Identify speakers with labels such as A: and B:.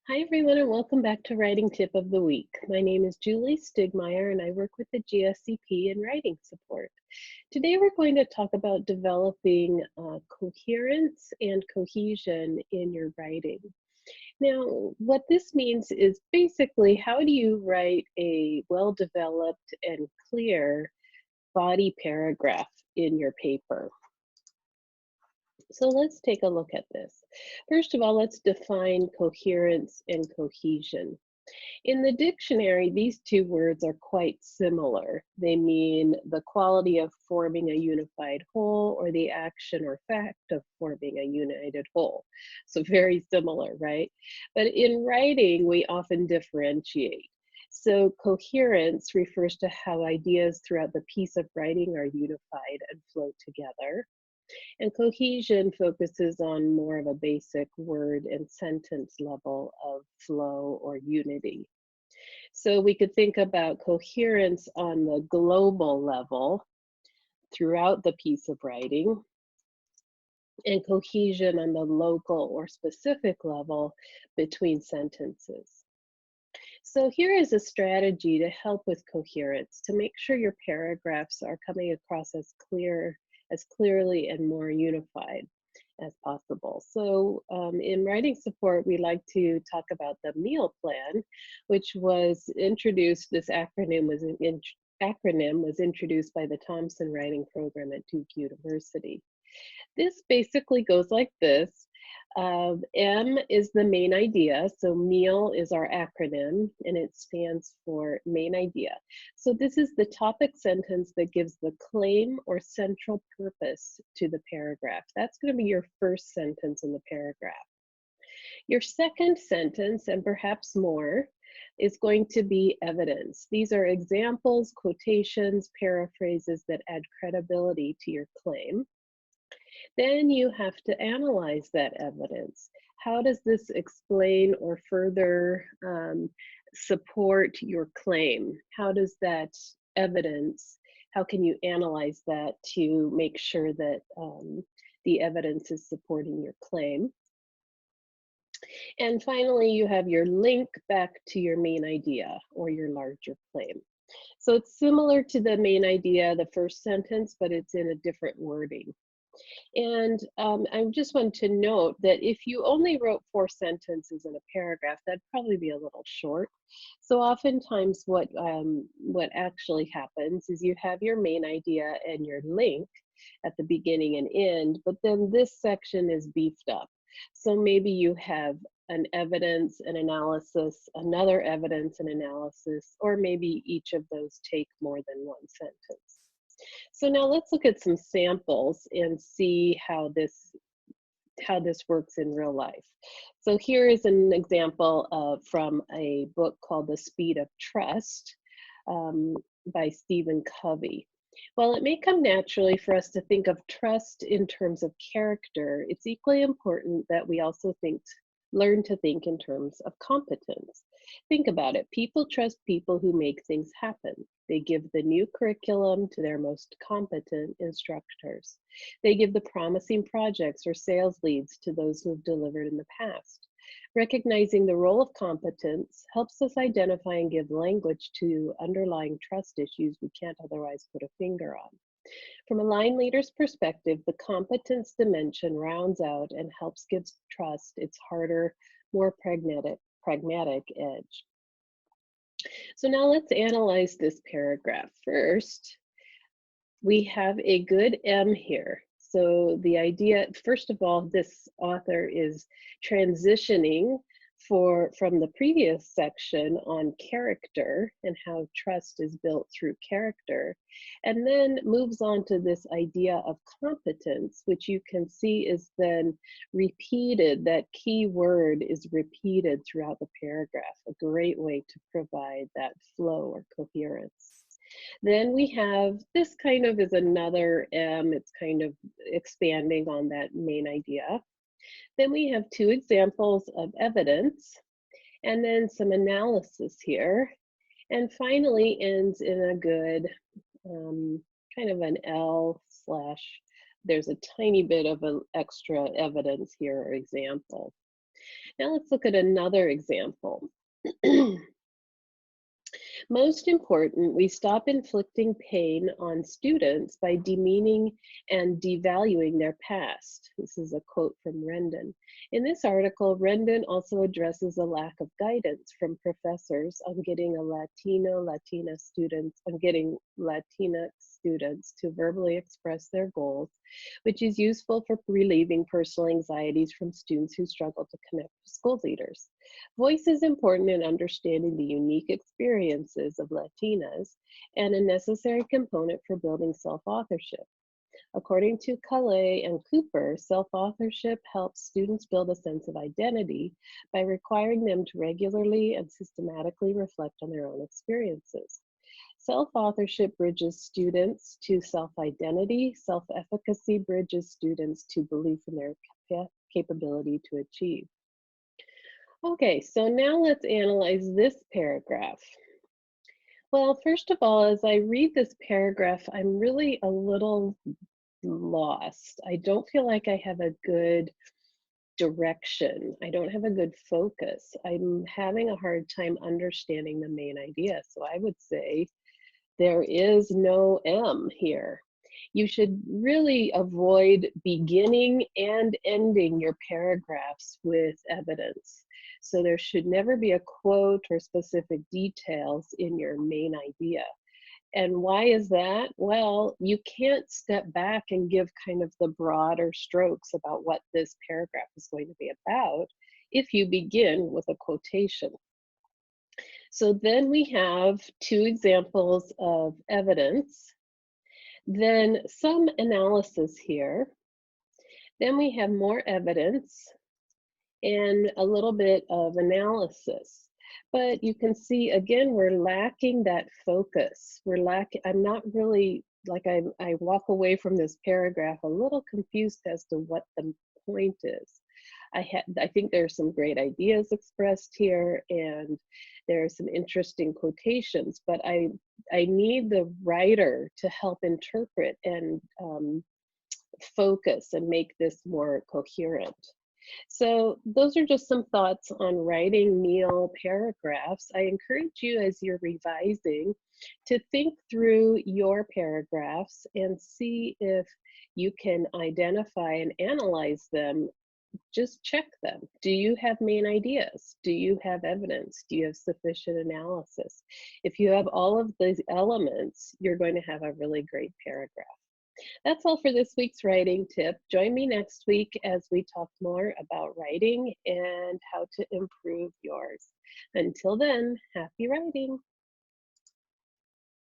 A: Hi, everyone, and welcome back to Writing Tip of the Week. My name is Julie Stigmeyer, and I work with the GSCP in writing support. Today, we're going to talk about developing coherence and cohesion in your writing. Now, what this means is basically how do you write a well-developed and clear body paragraph in your paper? So let's take a look at this. First of all, let's define coherence and cohesion. In the dictionary, these two words are quite similar. They mean the quality of forming a unified whole or the action or fact of forming a united whole. So very similar, right? But in writing, we often differentiate. So coherence refers to how ideas throughout the piece of writing are unified and flow together. And cohesion focuses on more of a basic word and sentence level of flow or unity. So we could think about coherence on the global level throughout the piece of writing, and cohesion on the local or specific level between sentences. So here is a strategy to help with coherence, to make sure your paragraphs are coming across as clearly and more unified as possible. So in writing support, we like to talk about the meal plan, which was introduced, acronym was introduced by the Thompson Writing Program at Duke University. This basically goes like this. M is the main idea, so MEAL is our acronym, and it stands for main idea. So this is the topic sentence that gives the claim or central purpose to the paragraph. That's going to be your first sentence in the paragraph. Your second sentence, and perhaps more, is going to be evidence. These are examples, quotations, paraphrases that add credibility to your claim. Then you have to analyze that evidence. How does this explain or further support your claim? How does that evidence, how can you analyze that to make sure that the evidence is supporting your claim? And finally, you have your link back to your main idea or your larger claim. So it's similar to the main idea, the first sentence, but it's in a different wording. And I just want to note that if you only wrote 4 sentences in a paragraph, that'd probably be a little short. So oftentimes what actually happens is you have your main idea and your link at the beginning and end, but then this section is beefed up. So maybe you have an evidence and analysis, another evidence and analysis, or maybe each of those take more than one sentence. So now let's look at some samples and see how this works in real life. So here is an example from a book called The Speed of Trust by Stephen Covey. While it may come naturally for us to think of trust in terms of character, it's equally important that we also learn to think in terms of competence. Think about it. People trust people who make things happen. They give the new curriculum to their most competent instructors. They give the promising projects or sales leads to those who have delivered in the past. Recognizing the role of competence helps us identify and give language to underlying trust issues we can't otherwise put a finger on. From a line leader's perspective, the competence dimension rounds out and helps give trust its harder, more pragmatic edge. So now let's analyze this paragraph. First, we have a good M here. So the idea, first of all, this author is transitioning from the previous section on character and how trust is built through character, and then moves on to this idea of competence, which you can see is then repeated. That key word is repeated throughout the paragraph, a great way to provide that flow or coherence. Then we have, this kind of is another M, it's kind of expanding on that main idea. Then we have 2 examples of evidence, and then some analysis here. And finally ends in a good kind of an L slash, there's a tiny bit of an extra evidence here or example. Now let's look at another example. Most important, we stop inflicting pain on students by demeaning and devaluing their past. This is a quote from Rendon. In this article, Rendon also addresses a lack of guidance from professors on getting Latinx students to verbally express their goals, which is useful for relieving personal anxieties from students who struggle to connect with school leaders. Voice is important in understanding the unique experiences of Latinas and a necessary component for building self-authorship. According to 𝐂𝐚𝐩𝐿 and Cooper, self-authorship helps students build a sense of identity by requiring them to regularly and systematically reflect on their own experiences. Self-authorship bridges students to self-identity. Self-efficacy bridges students to belief in their capability to achieve. Okay, so now let's analyze this paragraph. Well, first of all, as I read this paragraph, I'm really a little lost. I don't feel like I have a good direction. I don't have a good focus. I'm having a hard time understanding the main idea. So I would say there is no M here. You should really avoid beginning and ending your paragraphs with evidence. So there should never be a quote or specific details in your main idea. And why is that? Well, you can't step back and give kind of the broader strokes about what this paragraph is going to be about if you begin with a quotation. So then we have two examples of evidence, then some analysis here, then we have more evidence and a little bit of analysis. But you can see, again, we're lacking that focus. I'm not really, I walk away from this paragraph a little confused as to what the point is. I think there's some great ideas expressed here, and there are some interesting quotations, but I need the writer to help interpret and focus and make this more coherent. So those are just some thoughts on writing meal paragraphs. I encourage you, as you're revising, to think through your paragraphs and see if you can identify and analyze them. Just check them. Do you have main ideas? Do you have evidence? Do you have sufficient analysis? If you have all of these elements, you're going to have a really great paragraph. That's all for this week's writing tip. Join me next week as we talk more about writing and how to improve yours. Until then, happy writing.